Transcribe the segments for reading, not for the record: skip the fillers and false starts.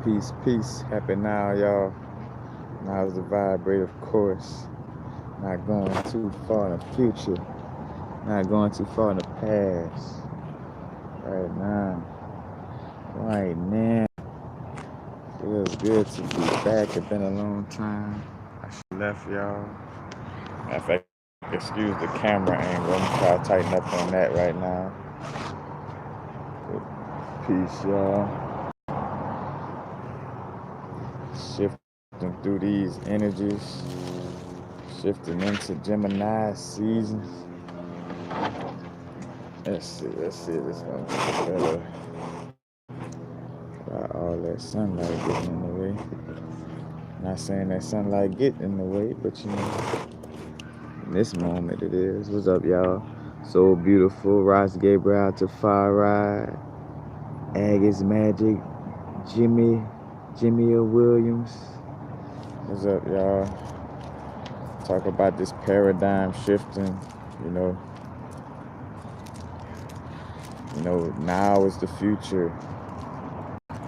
Peace, peace. Happy now, y'all. Now's the vibrative course. Not going too far in the future. Not going too far in the past. Right now. Right now. Feels good to be back. It's been a long time. I should left y'all. Matter of fact, excuse the camera angle. I'm trying to tighten up on that right now. Peace, y'all. Shifting through these energies. Shifting into Gemini seasons. Let's see. This gonna be better. Without all that sunlight getting in the way. Not saying that sunlight get in the way, but you know, in this moment it is. What's up, y'all? So beautiful. Ross Gabriel to Fire Ride. Agnes Magic. Jimmy Williams. What's up, y'all? Talk about this paradigm shifting, you know. Now is the future.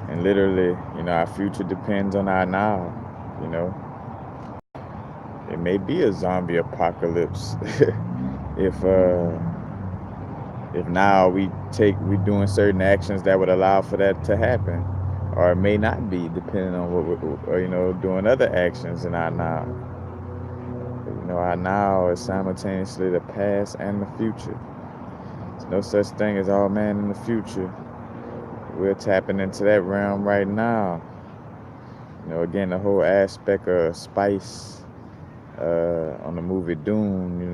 And literally, our future depends on our now, It may be a zombie apocalypse if now we doing certain actions that would allow for that to happen. Or it may not be, depending on what we're doing other actions in our now. Our now is simultaneously the past and the future. There's no such thing as all man in the future. We're tapping into that realm right now. Again, the whole aspect of spice on the movie Dune,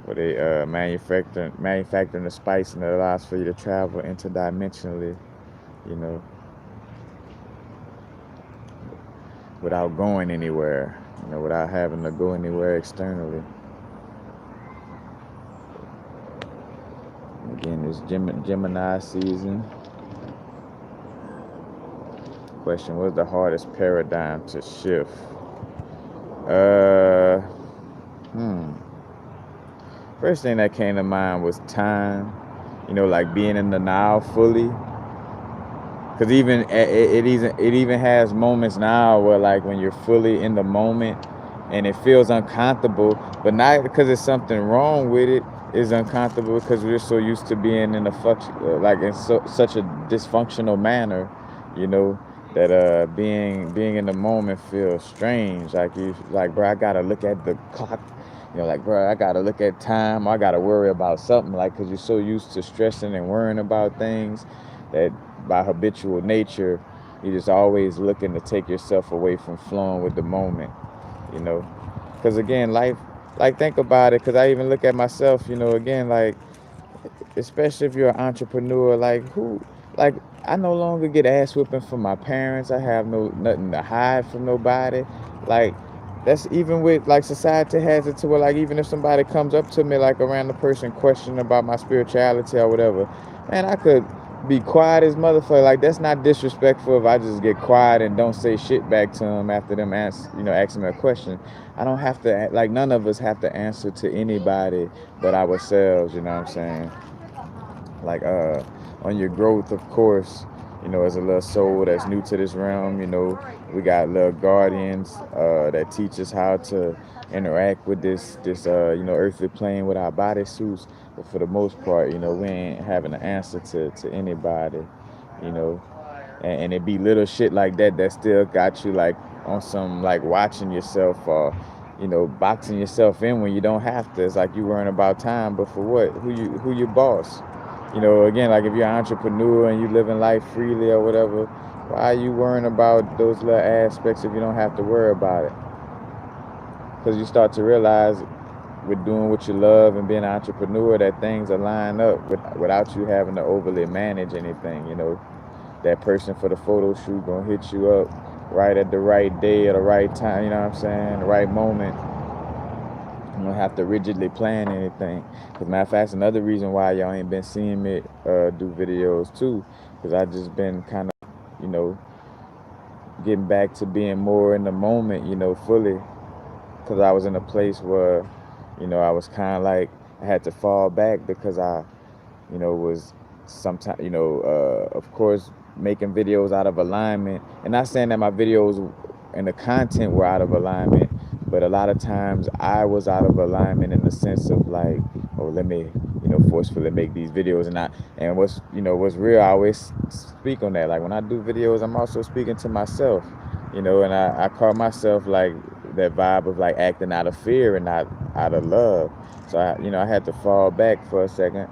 where they manufacturing the spice, and it allows for you to travel interdimensionally, without going anywhere, without having to go anywhere externally. Again, it's Gemini season. Question: what's the hardest paradigm to shift? First thing that came to mind was time. Like being in the now fully. Because even it even has moments now where, like, when you're fully in the moment and it feels uncomfortable, but not because there's something wrong with it. It's uncomfortable because we're so used to being in such a dysfunctional manner, that being in the moment feels strange. Like, bro, I gotta look at the clock. Bro, I gotta look at time. I gotta worry about something, because you're so used to stressing and worrying about things that by habitual nature, you're just always looking to take yourself away from flowing with the moment, Because again, life, think about it, because I even look at myself, again, especially if you're an entrepreneur, I no longer get ass whipping from my parents. I have nothing to hide from nobody. That's even with, society has it to where, even if somebody comes up to me, a random person questioning about my spirituality or whatever, man, I could be quiet as motherfucker. That's not disrespectful if I just get quiet and don't say shit back to them after them asking me a question. I don't have to, none of us have to answer to anybody but ourselves, you know what I'm saying? On your growth, of course, as a little soul that's new to this realm, we got little guardians that teach us how to interact with this earthly plane with our body suits. But for the most part, we ain't having an answer to anybody, and it be little shit like that still got you on some watching yourself or boxing yourself in when you don't have to. It's like you worrying about time, but for what? Who your boss? Again, if you're an entrepreneur and you living life freely or whatever, why are you worrying about those little aspects if you don't have to worry about it? Because you start to realize with doing what you love and being an entrepreneur that things are lining up without you having to overly manage anything. That person for the photo shoot gonna hit you up right at the right day at the right time, you know what I'm saying, the right moment. You don't have to rigidly plan anything. Because matter of fact, another reason why y'all ain't been seeing me do videos too, because I just been kind of, getting back to being more in the moment, fully. Because I was in a place where, I was kind of I had to fall back because I, was sometimes, of course, making videos out of alignment, and not saying that my videos and the content were out of alignment, but a lot of times I was out of alignment in the sense of like, oh, let me, forcefully make these videos, and what's real, I always speak on that. Like when I do videos, I'm also speaking to myself, and I call myself like that vibe of like acting out of fear and not out of love. So I had to fall back for a second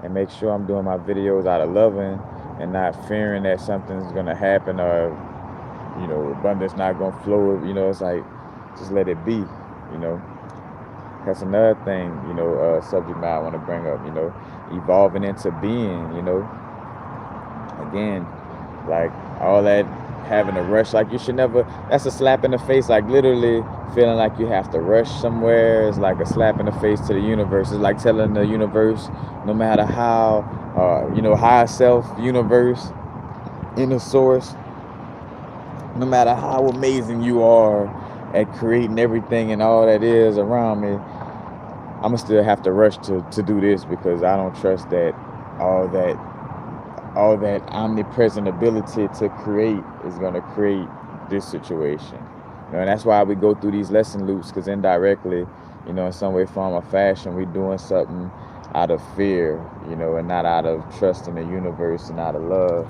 and make sure I'm doing my videos out of loving and not fearing that something's gonna happen or abundance not gonna flow. It's like just let it be. That's another thing. Subject matter I want to bring up. Evolving into being. Again, like all that having to rush, like you should never. That's a slap in the face. Like literally feeling like you have to rush somewhere is like a slap in the face to the universe. It's like telling the universe, no matter how, higher self, universe, inner source, no matter how amazing you are at creating everything and all that is around me, I'ma still have to rush to do this because I don't trust that all that omnipresent ability to create is gonna create this situation. And that's why we go through these lesson loops, because indirectly, in some way, form, or fashion, we're doing something out of fear, and not out of trust in the universe and out of love,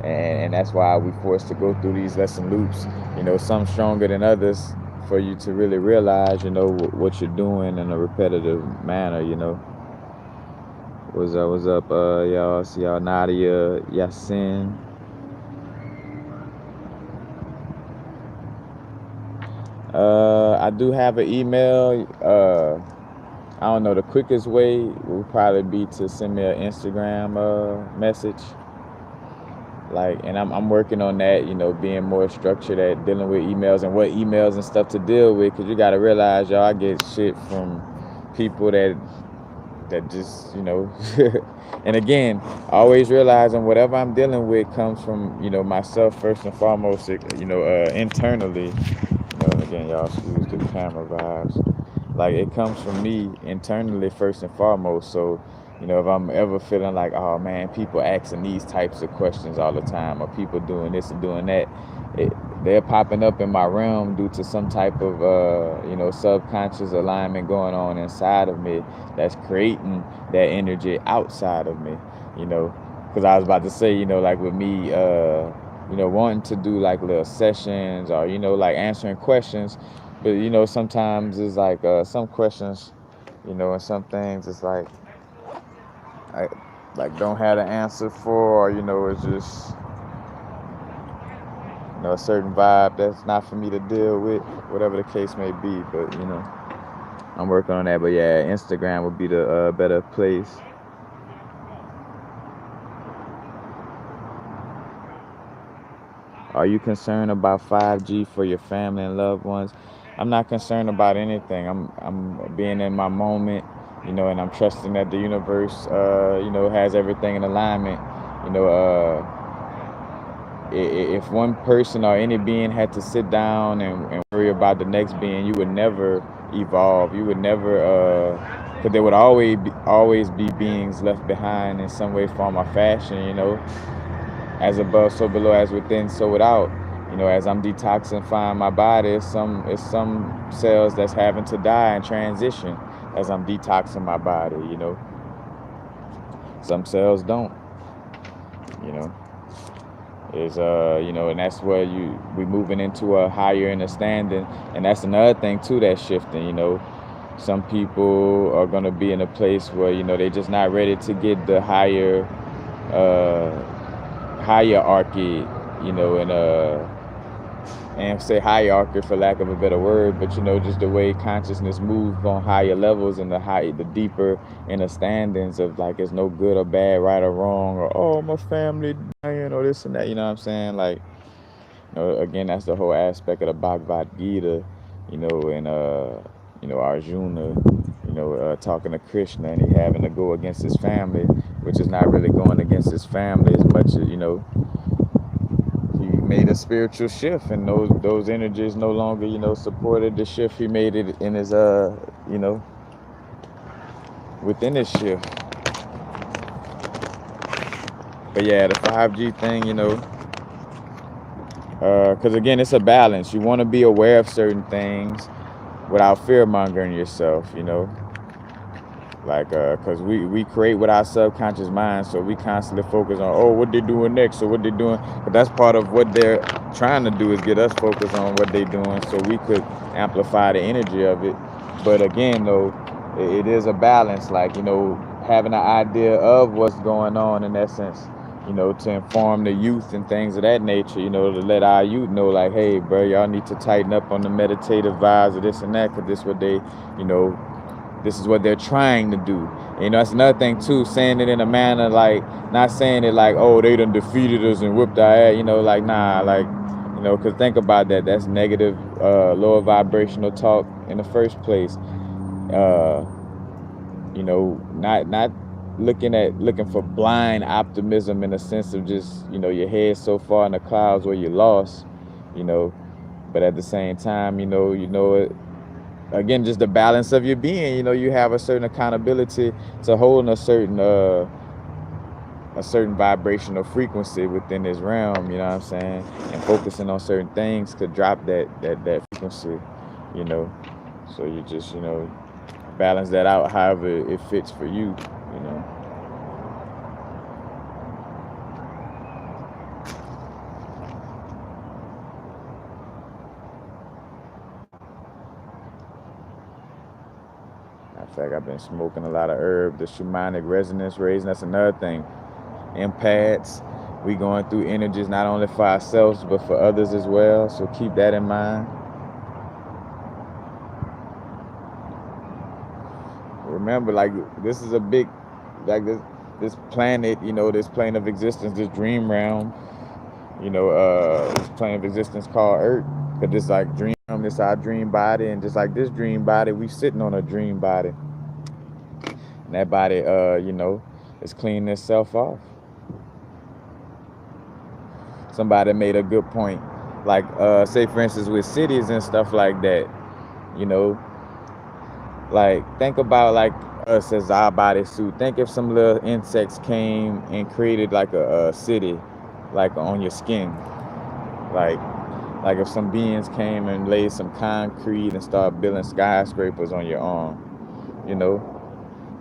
and that's why we forced to go through these lesson loops, some stronger than others, for you to really realize, what you're doing in a repetitive manner, What's up, y'all? See y'all, Nadia, Yasin. I do have an email. I don't know, the quickest way would probably be to send me an Instagram message. And I'm working on that, being more structured at dealing with emails and what emails and stuff to deal with, because you got to realize, y'all, I get shit from people that just, and again, always realizing whatever I'm dealing with comes from, myself first and foremost, internally. Again, y'all excuse the camera vibes. Like it comes from me internally first and foremost. So, if I'm ever feeling like, oh man, people asking these types of questions all the time, or people doing this and doing that, they're popping up in my realm due to some type of, subconscious alignment going on inside of me that's creating that energy outside of me, because I was about to say, like with me, wanting to do like little sessions or, like answering questions, but, sometimes it's like some questions, and some things it's like I don't have the answer for, or, it's just, a certain vibe that's not for me to deal with, whatever the case may be. But I'm working on that. But yeah, Instagram would be the better place. Are you concerned about 5G for your family and loved ones? I'm not concerned about anything. I'm being in my moment, and I'm trusting that the universe, has everything in alignment. If one person or any being had to sit down and worry about the next being, you would never evolve. You would never, because there would always be beings left behind in some way, form, or fashion. As above, so below, as within, so without. As I'm detoxifying my body, it's some cells that's having to die and transition as I'm detoxing my body. Some cells don't. Is and that's where we moving into a higher understanding, and that's another thing too that's shifting. Some people are gonna be in a place where they're just not ready to get the higher hierarchy, and say hierarchy for lack of a better word, but just the way consciousness moves on higher levels and the deeper understandings of like it's no good or bad, right or wrong, or oh my family dying or this and that. You know what I'm saying? Like, again, that's the whole aspect of the Bhagavad Gita, and Arjuna, talking to Krishna and he having to go against his family, which is not really going against his family as much as, he made a spiritual shift, and those energies no longer, supported the shift he made it in his, within his shift. But yeah, the 5G thing, because again, it's a balance. You want to be aware of certain things without fear mongering yourself, like because we create with our subconscious mind, so we constantly focus on, oh, what they doing next, or what they doing, but that's part of what they're trying to do, is get us focused on what they doing so we could amplify the energy of it. But again, though, it is a balance, like, having an idea of what's going on, in essence, to inform the youth and things of that nature, to let our youth know, like, hey, bro, y'all need to tighten up on the meditative vibes of this and that, because this what they, you know this is what they're trying to do. That's another thing too, saying it in a manner, like, not saying it like, oh, they done defeated us and whipped our ass, like, nah, like, because think about that. That's negative, lower vibrational talk in the first place. Uh, not looking for blind optimism, in a sense of just, your head so far in the clouds where you're lost, you know, but at the same time, again, just the balance of your being, you have a certain accountability to holding a certain vibrational frequency within this realm, you know what I'm saying, and focusing on certain things could drop that frequency, you know so you just, balance that out however it fits for you. In fact, I've been smoking a lot of herb, the shamanic resonance raising. That's another thing. Empaths, we going through energies not only for ourselves but for others as well. So keep that in mind. Remember, like, this is a big, like, this planet, this plane of existence, this dream realm, this plane of existence called Earth. Cause this, like, dream, this our dream body, and just like this dream body, we sitting on a dream body. And that body, is cleaning itself off. Somebody made a good point. Like, say for instance, with cities and stuff like that, you know, like, think about, like, us as our bodysuit. Think if some little insects came and created like a city, like, on your skin. Like, if some beings came and laid some concrete and started building skyscrapers on your arm, you know.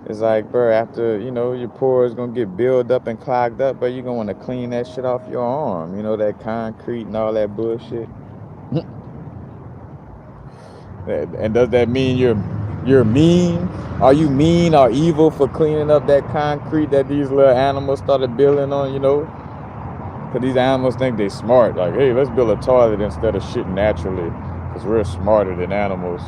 It's like, bro, after, your pores gonna get built up and clogged up, but you're gonna want to clean that shit off your arm, that concrete and all that bullshit. And does that mean you're mean? Are you mean or evil for cleaning up that concrete that these little animals started building on, Because these animals think they smart. Like, hey, let's build a toilet instead of shitting naturally, because we're smarter than animals.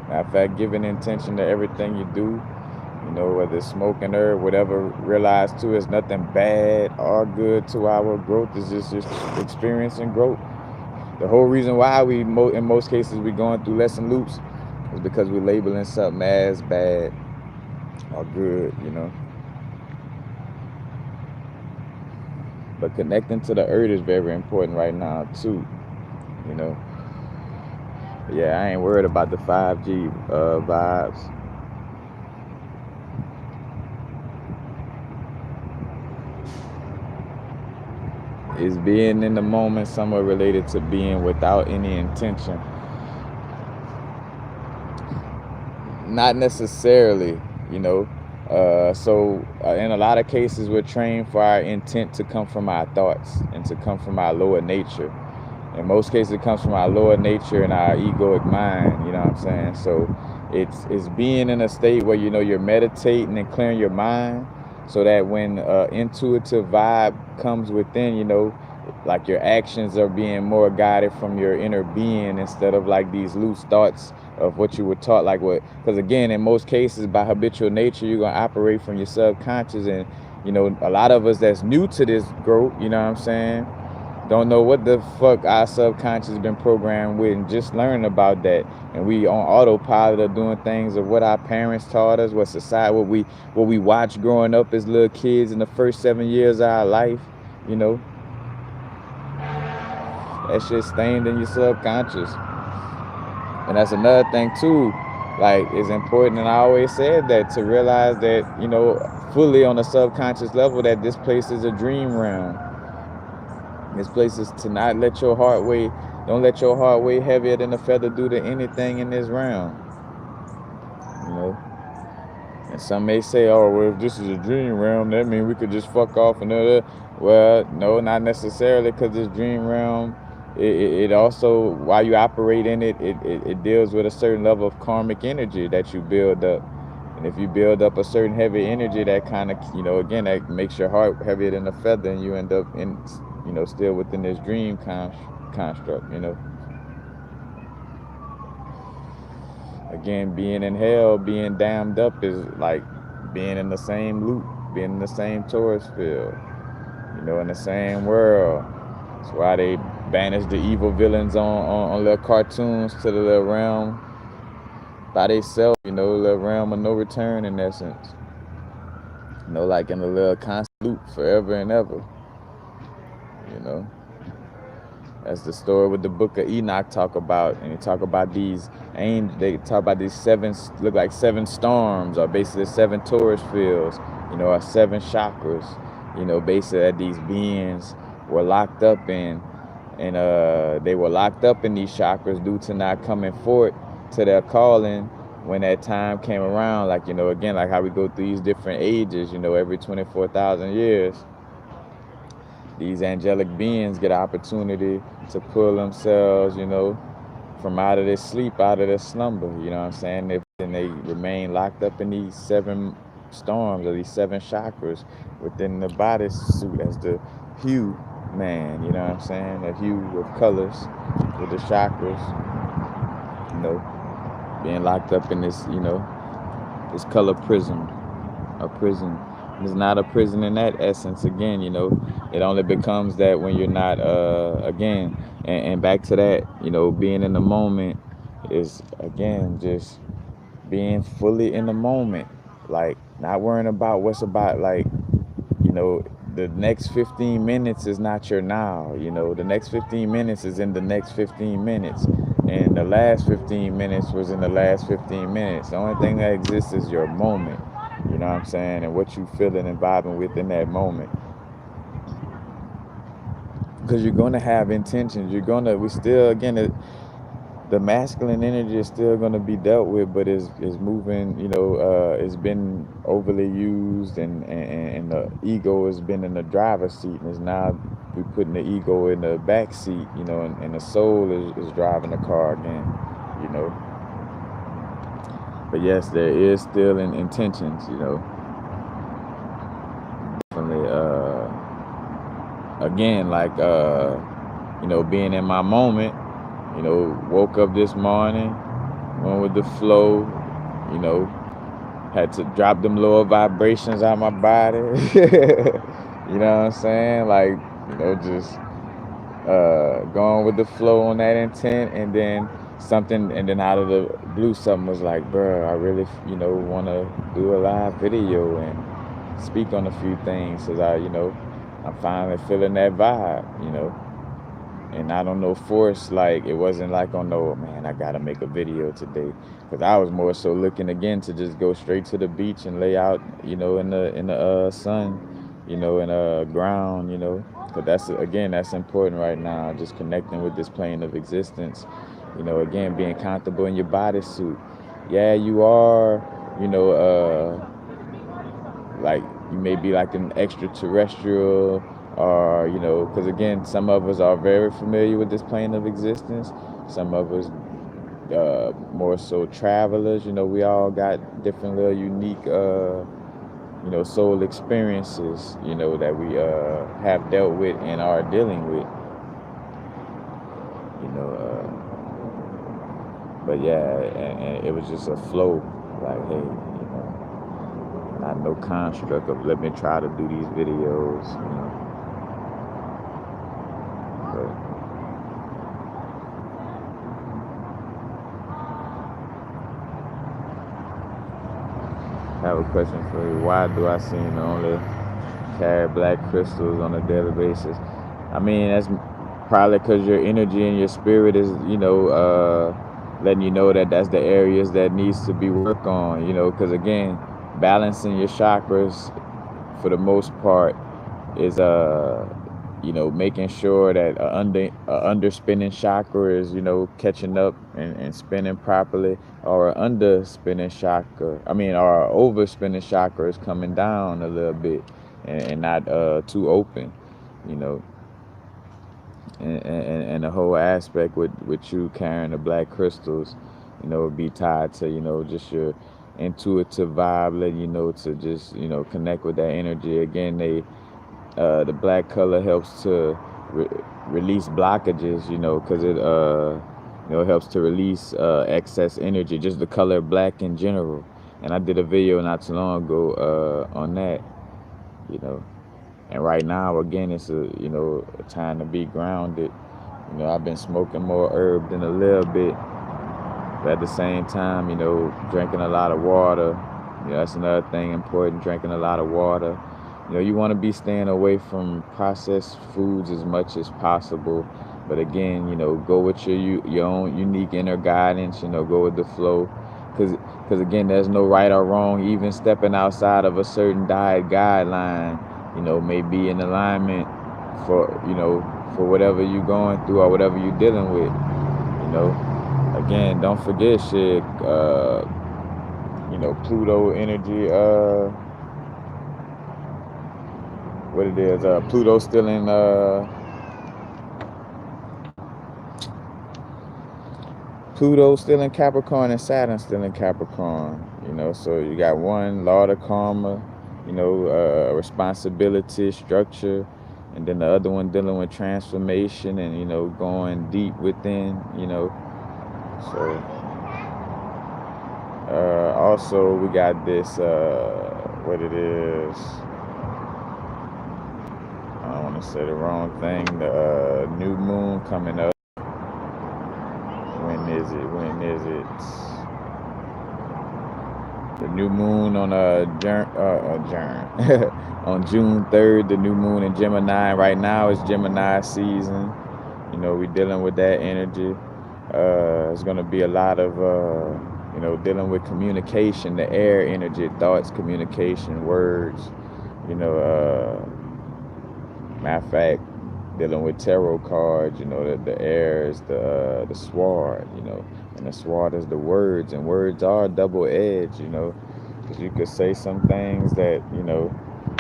Matter of fact, giving intention to everything you do, whether it's smoking herb, whatever, realize too, it's nothing bad or good to our growth. It's just experiencing growth. The whole reason why in most cases, we going through lesson loops is because we're labeling something as bad or good, But connecting to the earth is very important right now too, Yeah, I ain't worried about the 5G vibes. Is being in the moment somewhat related to being without any intention? Not necessarily, So in a lot of cases, we're trained for our intent to come from our thoughts and to come from our lower nature. In most cases, it comes from our lower nature and our egoic mind, you know what I'm saying? So it's being in a state where, you're meditating and clearing your mind, so that when intuitive vibe comes within, like, your actions are being more guided from your inner being, instead of like these loose thoughts of what you were taught, like what, because again, in most cases, by habitual nature, you're going to operate from your subconscious. And, a lot of us that's new to this growth, you know what I'm saying, don't know what the fuck our subconscious has been programmed with, and just learning about that. And we on autopilot are doing things of what our parents taught us, what society, what we watched growing up as little kids in the first 7 years of our life, That shit's stained in your subconscious. And that's another thing too. like, it's important, and I always said that, to realize that, fully on a subconscious level, that this place is a dream realm. This place is to not let your heart weigh, don't let your heart weigh heavier than a feather due to anything in this realm. You know? And some may say, oh, well, if this is a dream realm, that means we could just fuck off and well, no, not necessarily, because this dream realm, it also, while you operate in it, it deals with a certain level of karmic energy that you build up. And if you build up a certain heavy energy, that kind of, again, that makes your heart heavier than a feather, and you end up in, still within this dream construct, Again, being in hell, being damned up, is like being in the same loop, being in the same tourist field, in the same world. That's why they banish the evil villains on little cartoons to the little realm by themselves, little realm of no return, in essence. Like in a little constant loop forever and ever. That's the story with the book of Enoch talk about, and they talk about these they talk about these look like 7 storms, or basically 7 tourist fields, or 7 chakras, basically, that these beings were locked up in, and they were locked up in these chakras due to not coming forth to their calling when that time came around. Like, again, like how we go through these different ages, every 24,000 years. These angelic beings get an opportunity to pull themselves, from out of their sleep, out of their slumber, you know what I'm saying? And they remain locked up in these 7 storms, or these 7 chakras within the bodysuit, as the hue man, you know what I'm saying? The hue of colors with the chakras, being locked up in this, this color prism, a prison. It's not a prison in that essence. Again, it only becomes that when you're not, again, and back to that, being in the moment is, again, just being fully in the moment, like not worrying about what's about, like, the next 15 minutes is not your now. The next 15 minutes is in the next 15 minutes, and the last 15 minutes was in the last 15 minutes. The only thing that exists is your moment. You know what I'm saying? And what you feeling and vibing with in that moment. Because you're going to have intentions. We still, again, the masculine energy is still going to be dealt with, but it's moving, it's been overly used, and the ego has been in the driver's seat, and it's now we're putting the ego in the back seat, and the soul is driving the car again, But yes, there is still intentions, Definitely, again, like, being in my moment, woke up this morning, went with the flow, had to drop them lower vibrations out my body. You know what I'm saying? Like, just going with the flow on that intent, and then out of the blue, something was like, bro, I really, want to do a live video and speak on a few things, because I'm finally feeling that vibe, and not on no force. Like, it wasn't like on no, man, I gotta make a video today, because I was more so looking, again, to just go straight to the beach and lay out, in the sun, in ground, because that's important right now, just connecting with this plane of existence, again, being comfortable in your bodysuit. Yeah, you are, like, you may be like an extraterrestrial, or, because, again, some of us are very familiar with this plane of existence. Some of us more so travelers. We all got different little unique, soul experiences, that we have dealt with and are dealing with. But yeah, and it was just a flow, like, hey, not no construct of let me try to do these videos, But I have a question for you. Why do I seem to only carry black crystals on a daily basis? I mean, that's probably because your energy and your spirit is, letting you know that that's the areas that needs to be worked on, because again, balancing your chakras for the most part is making sure that a underspinning chakra is catching up and spinning properly, or a underspinning chakra, or a overspinning chakra is coming down a little bit, and not too open, you know and the whole aspect with you carrying the black crystals, would be tied to just your intuitive vibe, letting you know to just connect with that energy. Again, the black color helps to re- release blockages, because it helps to release excess energy, just the color black in general. And I did a video not too long ago on that, you know and right now, again, it's a time to be grounded. I've been smoking more herb than a little bit, but at the same time, drinking a lot of water. That's another thing important, drinking a lot of water. You want to be staying away from processed foods as much as possible. But again, go with your own unique inner guidance, go with the flow. Because again, there's no right or wrong. Even stepping outside of a certain diet guideline, may be in alignment for whatever you're going through or whatever you're dealing with. Again, don't forget shit. Pluto energy. What it is? Pluto still in. Pluto still in Capricorn and Saturn still in Capricorn. So you got one Lord of Karma, responsibility, structure, and then the other one dealing with transformation and going deep within. So also we got this what it is. I don't want to say the wrong thing. The new moon coming up. When is it? The new moon on on June 3rd, the new moon in Gemini. Right now it's Gemini season. We dealing with that energy. It's going to be a lot of, dealing with communication, the air energy, thoughts, communication, words. Matter of fact, dealing with tarot cards, the air is the sword, and the sword is the words, and words are double-edged, because you could say some things that,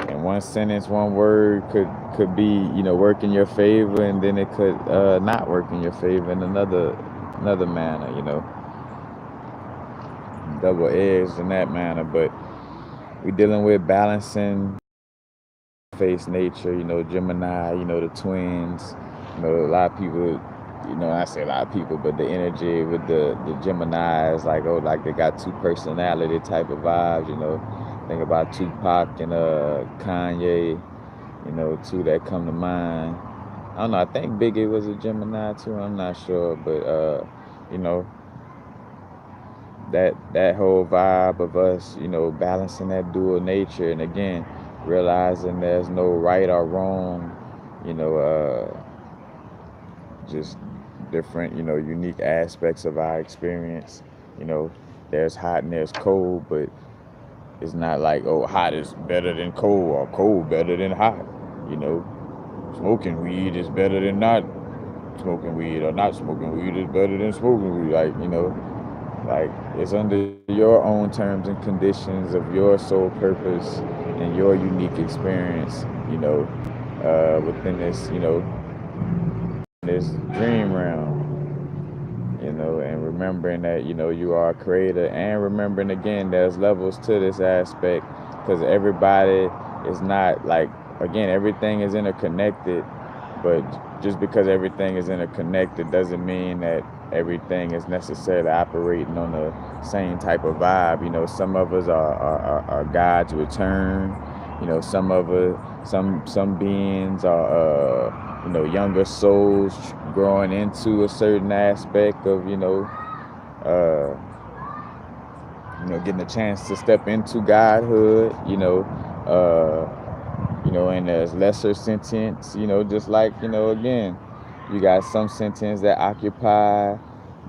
in one sentence, one word could be, work in your favor, and then it could not work in your favor in another manner, double-edged in that manner. But we dealing with balancing face nature, Gemini, the twins, a lot of people, I say a lot of people, but the energy with the Gemini is like, like they got two personality type of vibes, think about Tupac and Kanye, two that come to mind. I don't know, I think Biggie was a Gemini too, I'm not sure, but that whole vibe of us, balancing that dual nature, and again, realizing there's no right or wrong, just different, unique aspects of our experience. There's hot and there's cold, but it's not like, hot is better than cold or cold better than hot. Smoking weed is better than not smoking weed, or not smoking weed is better than smoking weed. Like it's under your own terms and conditions of your soul purpose and your unique experience, within this, this dream realm, and remembering that, you are a creator, and remembering again, there's levels to this aspect, because everybody is not like, again, everything is interconnected, but just because everything is interconnected doesn't mean that everything is necessarily operating on the same type of vibe. Some of us are God's return. Some of us, some beings are, younger souls growing into a certain aspect of, getting a chance to step into godhood. And there's lesser sentience, just like, again, you got some sentience that occupy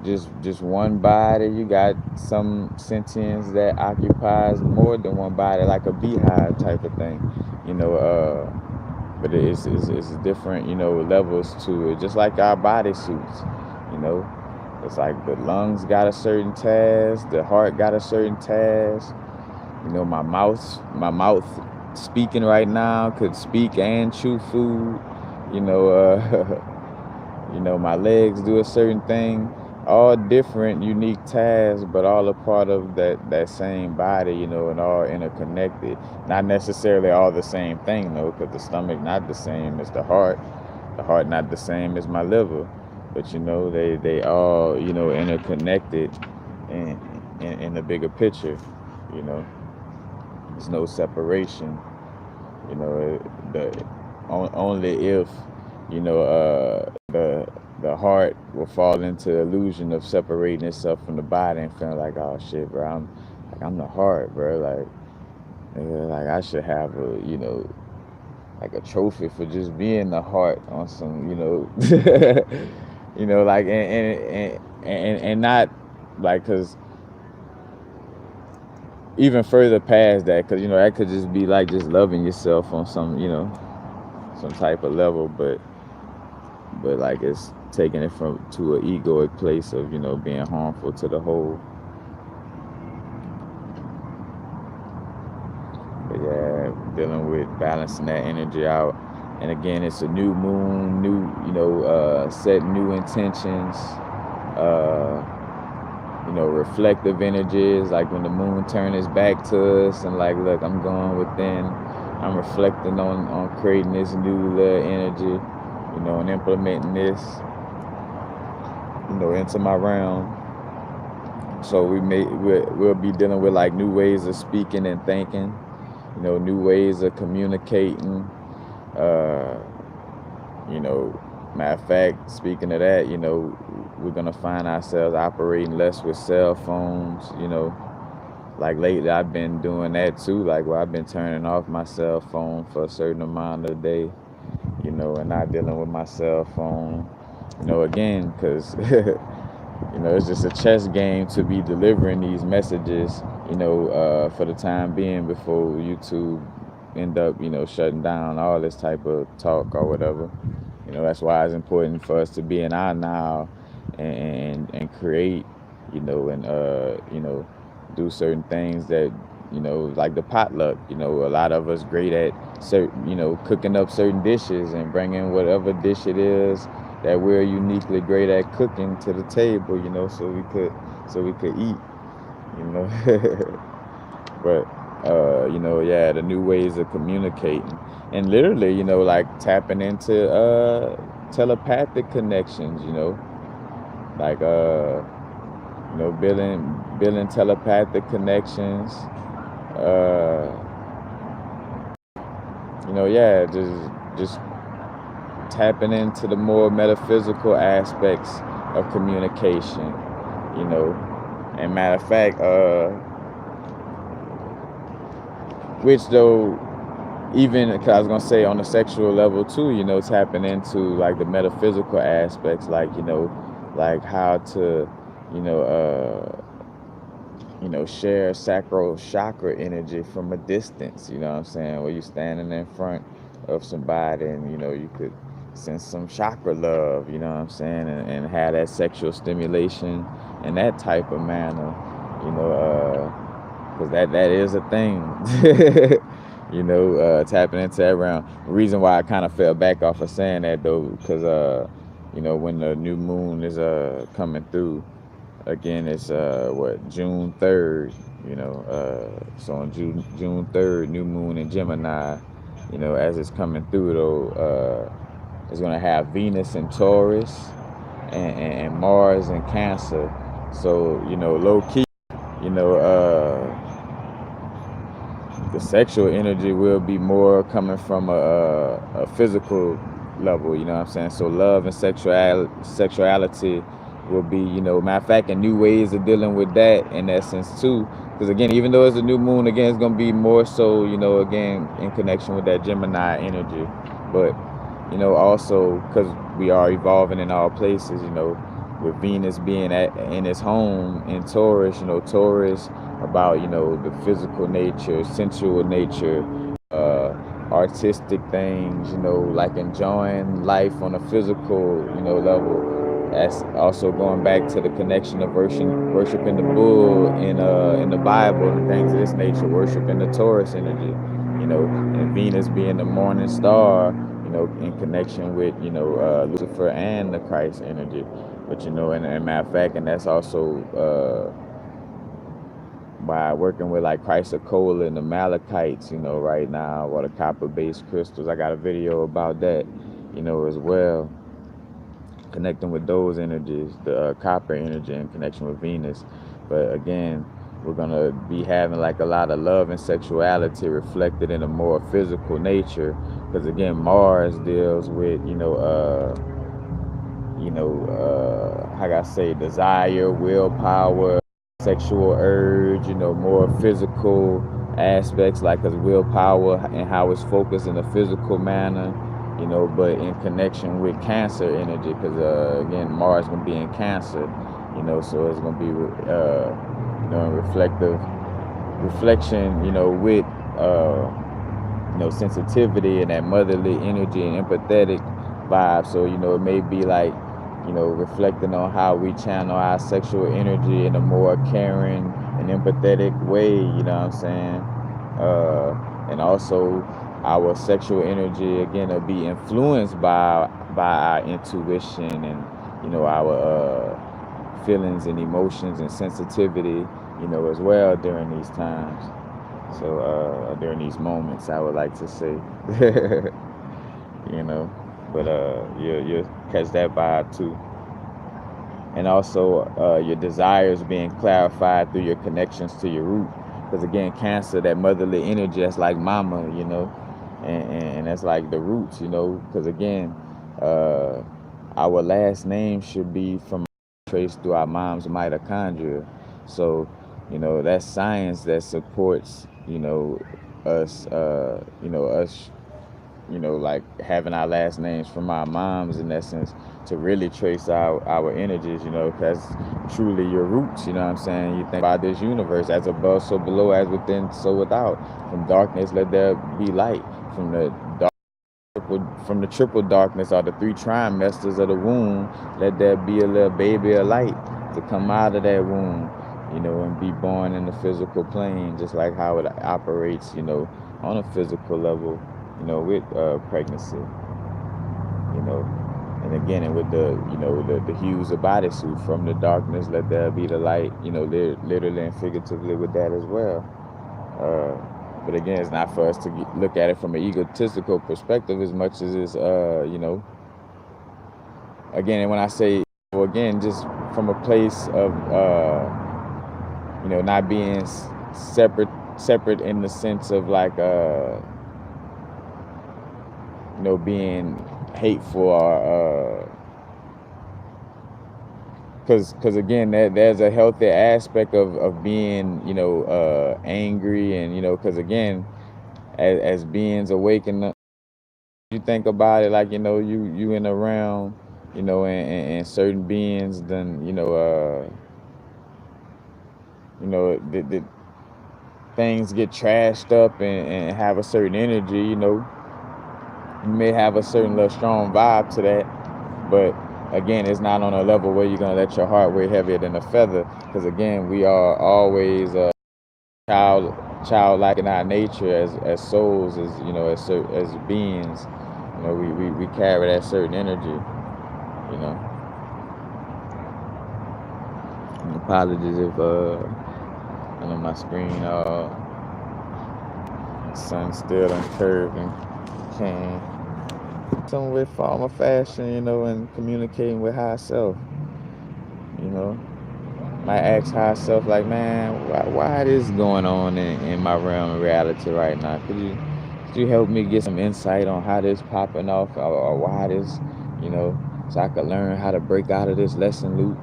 just one body. You got some sentience that occupies more than one body, like a beehive type of thing, you know. But it's different, you know, levels to it. Just like our body suits, you know. It's like the lungs got a certain task, the heart got a certain task. You know, my mouth speaking right now could speak and chew food. You know, you know, my legs do a certain thing. All different, unique tasks, but all a part of that same body. You know, and all interconnected. Not necessarily all the same thing though, because the stomach not the same as the heart. The heart not the same as my liver. But you know, they all, you know, interconnected in the bigger picture. You know, there's no separation. You know, only if, you know, the heart will fall into the illusion of separating itself from the body and feeling like, oh shit, bro, I'm the heart, bro. Like I should have a, you know, like a trophy for just being the heart on some, you know, you know, like and not like, cause even further past that, because you know that could just be like just loving yourself on some, you know, some type of level, but like it's taking it from to an egoic place of, you know, being harmful to the whole. But yeah, dealing with balancing that energy out, and again, it's a new moon, new, you know, set new intentions. You know, reflective energies, like when the moon turns its back to us and like, look, I'm going within, I'm reflecting on creating this new little energy, you know, and implementing this, you know, into my realm. So we'll be dealing with like new ways of speaking and thinking, you know, new ways of communicating. You know, matter of fact, speaking of that, you know, we're gonna find ourselves operating less with cell phones. You know, like lately I've been doing that too. Like where I've been turning off my cell phone for a certain amount of the day. You know, and not dealing with my cell phone. You know, again, because you know, it's just a chess game to be delivering these messages. You know, for the time being before YouTube end up, you know, shutting down all this type of talk or whatever. You know, that's why it's important for us to be in our now and create, you know, and you know, do certain things that, you know, like the potluck. You know, a lot of us great at certain, you know, cooking up certain dishes and bringing whatever dish it is that we're uniquely great at cooking to the table. You know, so we could eat. You know, but you know, yeah, the new ways of communicating, and literally, you know, like tapping into telepathic connections, you know, like you know, building telepathic connections, you know, yeah, just tapping into the more metaphysical aspects of communication, you know. And matter of fact, which though, even because I was gonna say on the sexual level too, you know, tapping into like the metaphysical aspects, like, you know, like how to, you know, share sacral chakra energy from a distance. You know what I'm saying? Where you standing in front of somebody, and you know, you could send some chakra love. You know what I'm saying? And have that sexual stimulation in that type of manner. You know, because that is a thing. You know, tapping into that realm. The reason why I kind of fell back off of saying that though, because you know, when the new moon is coming through, again, it's June 3rd. You know, so on June 3rd, new moon in Gemini. You know, as it's coming through though, it's gonna have Venus in Taurus and Mars in Cancer. So, you know, low key, you know, the sexual energy will be more coming from a physical level, you know what I'm saying? So love and sexuality will be, you know, matter of fact, and new ways of dealing with that in essence too. Because again, even though it's a new moon, again, it's gonna be more so, you know, again, in connection with that Gemini energy. But, you know, also because we are evolving in all places, you know, with Venus being in its home in Taurus, Taurus about, the physical nature, sensual nature, artistic things, like enjoying life on a physical, level. That's also going back to the connection of worshiping the bull in the Bible and things of this nature, worshiping the Taurus energy, and Venus being the morning star, in connection with, Lucifer and the Christ energy. But, and matter of fact, and that's also by working with like chrysocolla and the malachites, right now, or the copper-based crystals. I got a video about that, as well, connecting with those energies, the copper energy in connection with Venus. But again, we're gonna be having like a lot of love and sexuality reflected in a more physical nature, because again, Mars deals with, how can I say, desire, willpower, sexual urge, more physical aspects, like his willpower and how it's focused in a physical manner, but in connection with Cancer energy, because again, Mars gonna be in Cancer, so it's gonna be in reflection, with sensitivity and that motherly energy and empathetic vibe. So it may be like, reflecting on how we channel our sexual energy in a more caring and empathetic way, you know what I'm saying? And also our sexual energy, again, will be influenced by our intuition and, our feelings and emotions and sensitivity, as well during these times. So during these moments, I would like to say, but you'll catch that vibe too. And also your desires being clarified through your connections to your root, because again, Cancer, that motherly energy, that's like mama, and that's like the roots, because again, our last name should be from traced through our mom's mitochondria. So that's science that supports us us like having our last names from our moms, in essence, to really trace our energies, because truly your roots, you know what I'm saying? You think about this universe, as above, so below, as within, so without. From darkness, let there be light. From the triple darkness, or the three trimesters of the womb, let there be a little baby of light to come out of that womb, and be born in the physical plane, just like how it operates, on a physical level, with pregnancy, and again, and with the hues of bodysuit, from the darkness, let there be the light, literally and figuratively with that as well. But again, it's not for us to look at it from an egotistical perspective as much as it's, again, and when I say, again, just from a place of, not being separate in the sense of like, being hateful, or because again, there's a healthy aspect of being, angry, and because again, as beings awaken up, you think about it, like, you in a realm, and certain beings, then the things get trashed up and have a certain energy, you may have a certain little strong vibe to that, but again, it's not on a level where you're gonna let your heart weigh heavier than a feather, because again, we are always childlike in our nature as souls, as beings. We carry that certain energy. And apologies if I know my screen sun's still uncurved and can some with form of fashion, and communicating with higher self. Might ask higher self, like, man, why this going on in my realm of reality right now? Could you help me get some insight on how this popping off, or why this, so I could learn how to break out of this lesson loop?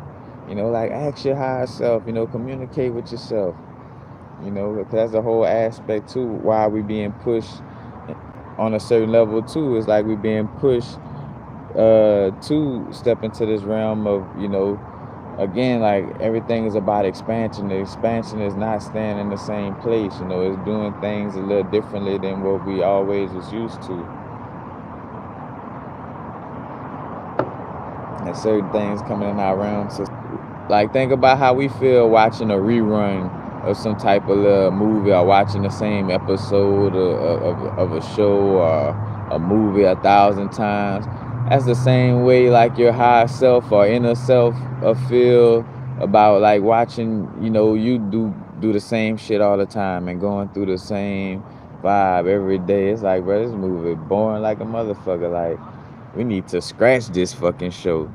Like, ask your higher self, communicate with yourself, because that's the whole aspect too. Why we being pushed on a certain level too, is like we being pushed to step into this realm of, again, like everything is about expansion. The expansion is not staying in the same place, it's doing things a little differently than what we always was used to. And certain things coming in our realm. So, like, think about how we feel watching a rerun of some type of little movie, or watching the same episode of a show or a movie 1,000 times. That's the same way, like, your higher self or inner self feel about, like, watching, you do the same shit all the time and going through the same vibe every day. It's like, bro, this movie boring like a motherfucker. Like, we need to scratch this fucking show.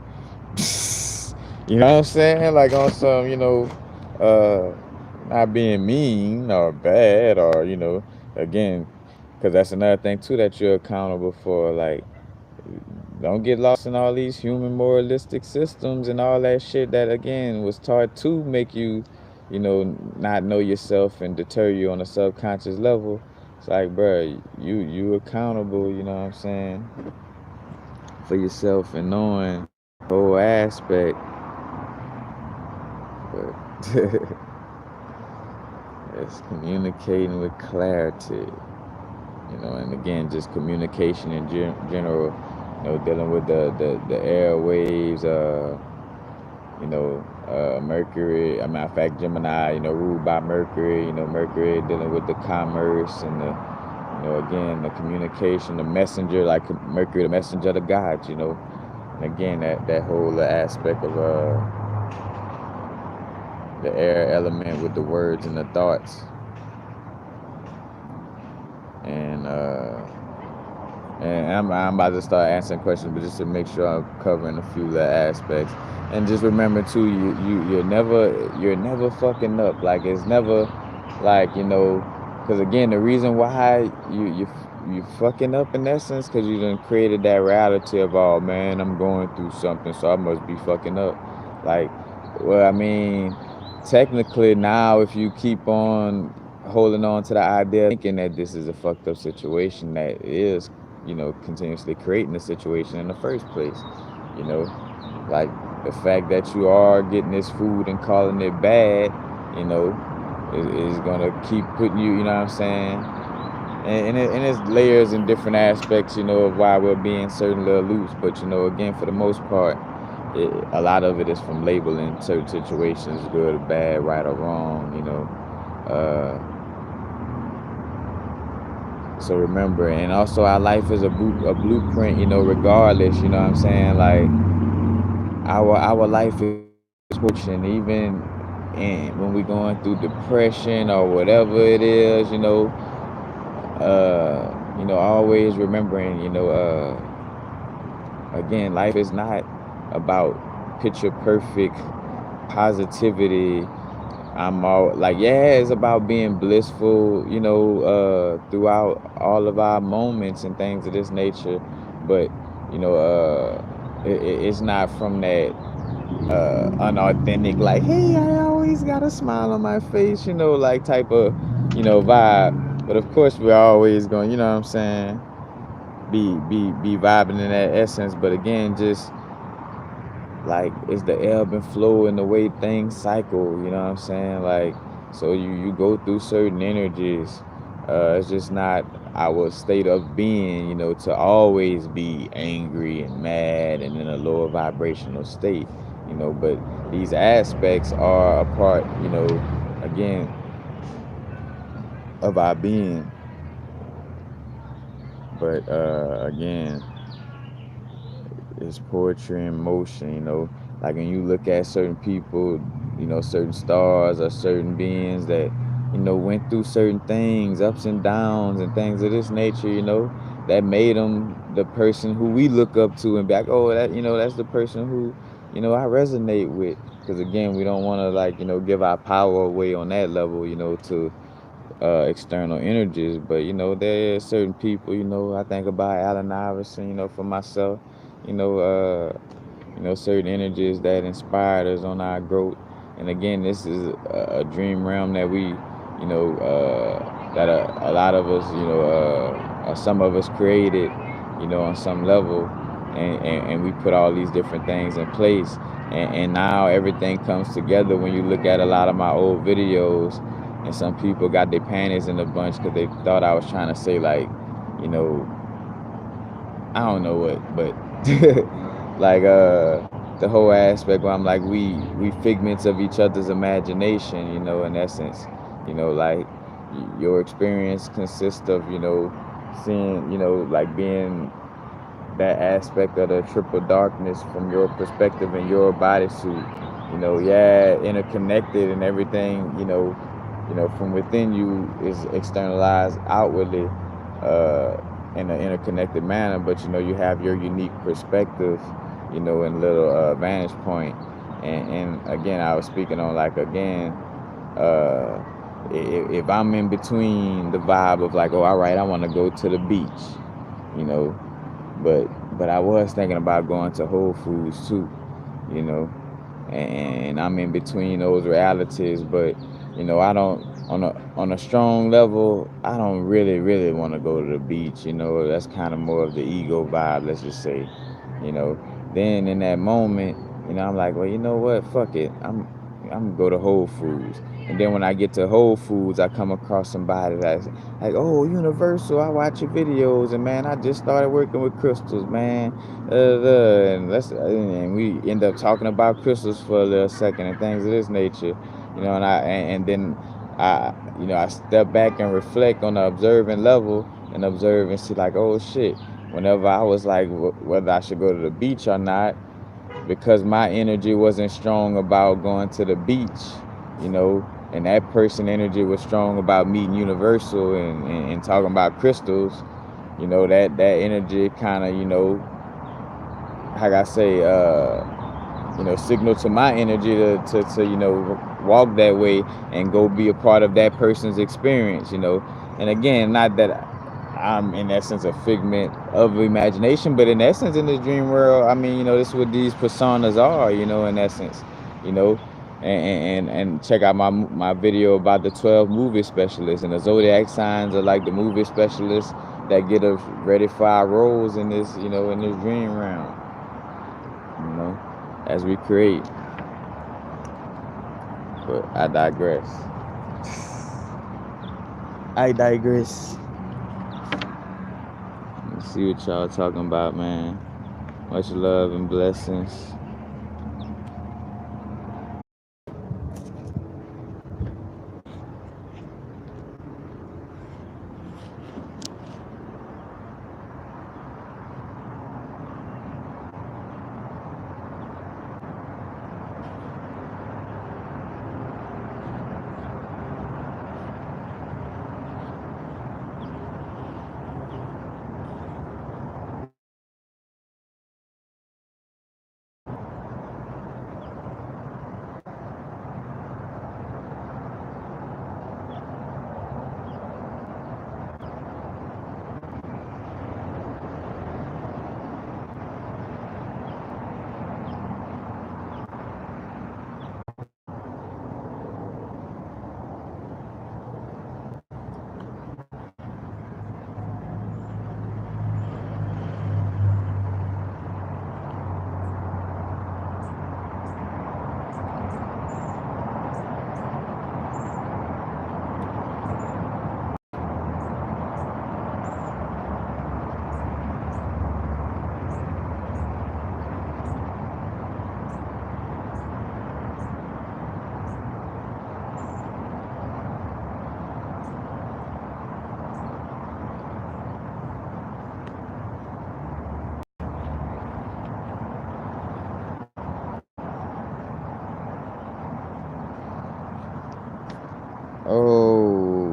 You know what I'm saying? Like, on some, uh, not being mean or bad, or, again, because that's another thing too that you're accountable for. Like, don't get lost in all these human moralistic systems and all that shit that, again, was taught to make you, not know yourself and deter you on a subconscious level. It's like, bro, you accountable, you know what I'm saying, for yourself and knowing the whole aspect. But it's communicating with clarity, and again, just communication in general, dealing with the airwaves, Mercury, matter of fact, Gemini, ruled by Mercury, Mercury dealing with the commerce and the, again, the communication, the messenger, like Mercury, the messenger of the gods, and again, that whole aspect of the air element with the words and the thoughts. And I'm about to start answering questions, but just to make sure I'm covering a few little aspects. And just remember too, you're never fucking up. Like, it's never like, because again, the reason why you fucking up in essence, because you done created that reality of, oh man, I'm going through something, so I must be fucking up. Like, well, I mean, technically now, if you keep on holding on to the idea, thinking that this is a fucked up situation, that is, continuously creating the situation in the first place, like the fact that you are getting this food and calling it bad, is gonna keep putting you, you know what I'm saying, and it's layers and different aspects, of why we're being certain little loops. But again, for the most part, a lot of it is from labeling certain situations good or bad, right or wrong, so remember, and also our life is a blueprint, regardless, you know what I'm saying, like our life is pushing, even when we're going through depression or whatever it is, always remembering, again, life is not about picture perfect positivity. I'm all like, yeah, it's about being blissful, throughout all of our moments and things of this nature. But, it's not from that unauthentic, like, hey, I always got a smile on my face, like type of, vibe. But of course, we're always going, you know what I'm saying, be vibing in that essence. But again, just like, it's the ebb and flow and the way things cycle, you know what I'm saying, like, so you go through certain energies. It's just not our state of being, to always be angry and mad and in a lower vibrational state, but these aspects are a part, again, of our being. But again, it's poetry in motion, like when you look at certain people, certain stars or certain beings that, went through certain things, ups and downs and things of this nature, that made them the person who we look up to and be like, oh, that, that's the person who, I resonate with. Because again, we don't want to, like, give our power away on that level, to external energies. But there are certain people, I think about Allen Iverson, for myself, certain energies that inspired us on our growth. And again, this is a dream realm that we, that a lot of us, or some of us created, on some level. and we put all these different things in place, and now everything comes together. When you look at a lot of my old videos, and some people got their panties in a bunch because they thought I was trying to say, like, you know, I don't know what, but like the whole aspect where I'm like, we figments of each other's imagination, in essence. Like, your experience consists of, seeing, like, being that aspect of the triple darkness from your perspective in your bodysuit. Yeah, interconnected, and everything, from within you is externalized outwardly, in an interconnected manner. But you have your unique perspective, and little vantage point. And again, I was speaking on, like, again, uh, if I'm in between the vibe of, like, oh, all right, I want to go to the beach, you know, but I was thinking about going to Whole Foods too, you know, and I'm in between those realities. But I don't, on a strong level, I don't really want to go to the beach. That's kind of more of the ego vibe, let's just say. you know then in that moment, I'm like, well, you know what, fuck it, I'm gonna go to Whole Foods. And then when I get to Whole Foods, I come across somebody that's like, oh, Universal, I watch your videos, and man, I just started working with crystals, man. And we end up talking about crystals for a little second and things of this nature. And then I step back and reflect on the observing level, and observe and see, like, oh shit, whenever I was like, whether I should go to the beach or not, because my energy wasn't strong about going to the beach, you know, and that person energy was strong about meeting Universal and talking about crystals. That energy kind of, how I say, signal to my energy to walk that way and go be a part of that person's experience. And again, not that I'm in essence a figment of imagination, but in essence, in this dream world, I mean, this is what these personas are, in essence. you know and check out my video about the 12 movie specialists, and the zodiac signs are like the movie specialists that get us ready for our roles in this, in this dream realm, you know, as we create. But I digress. I digress. Let's see what y'all talking about, man. Much love and blessings. Oh,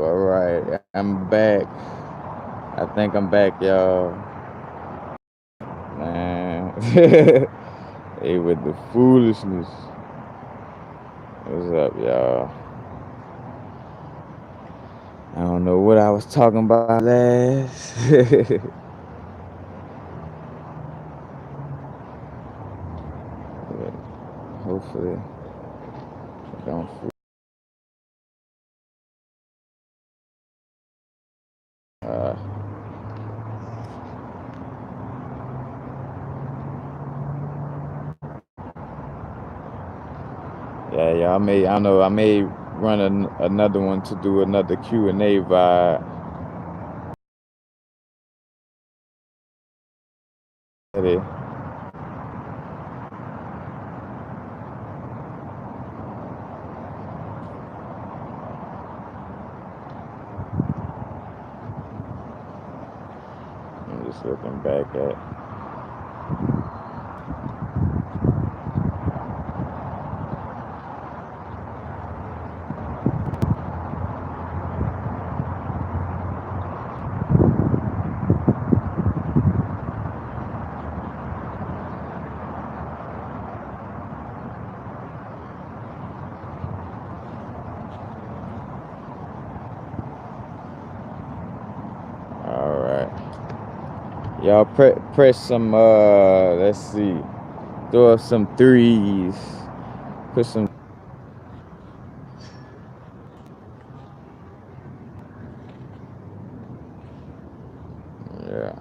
all right. I'm back. I think I'm back, y'all. Man. Hey, with the foolishness. What's up, y'all? I don't know what I was talking about last. But hopefully, I don't. Uh, Yeah. I may run another one to do another Q&A vibe. I'm just looking back at. All right. Y'all press some, let's see. Throw up some threes. Put some. Yeah.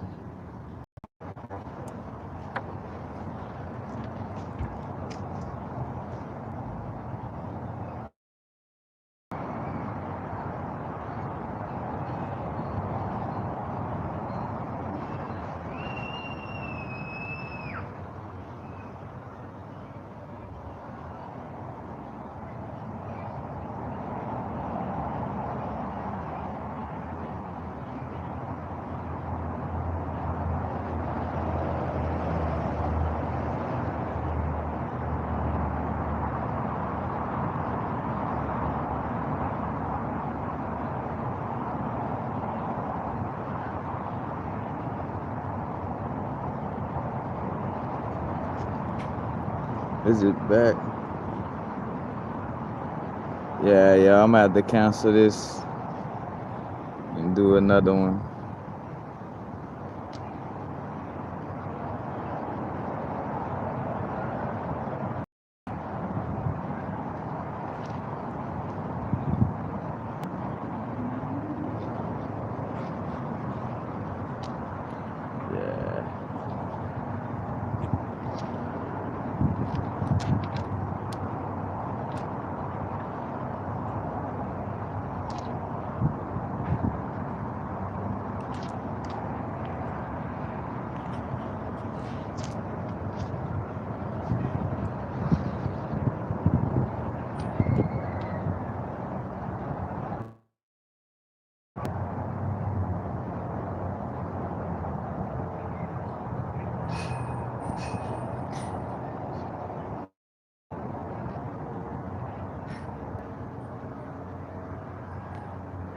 Is it back? Yeah, I'm gonna have to cancel this and do another one.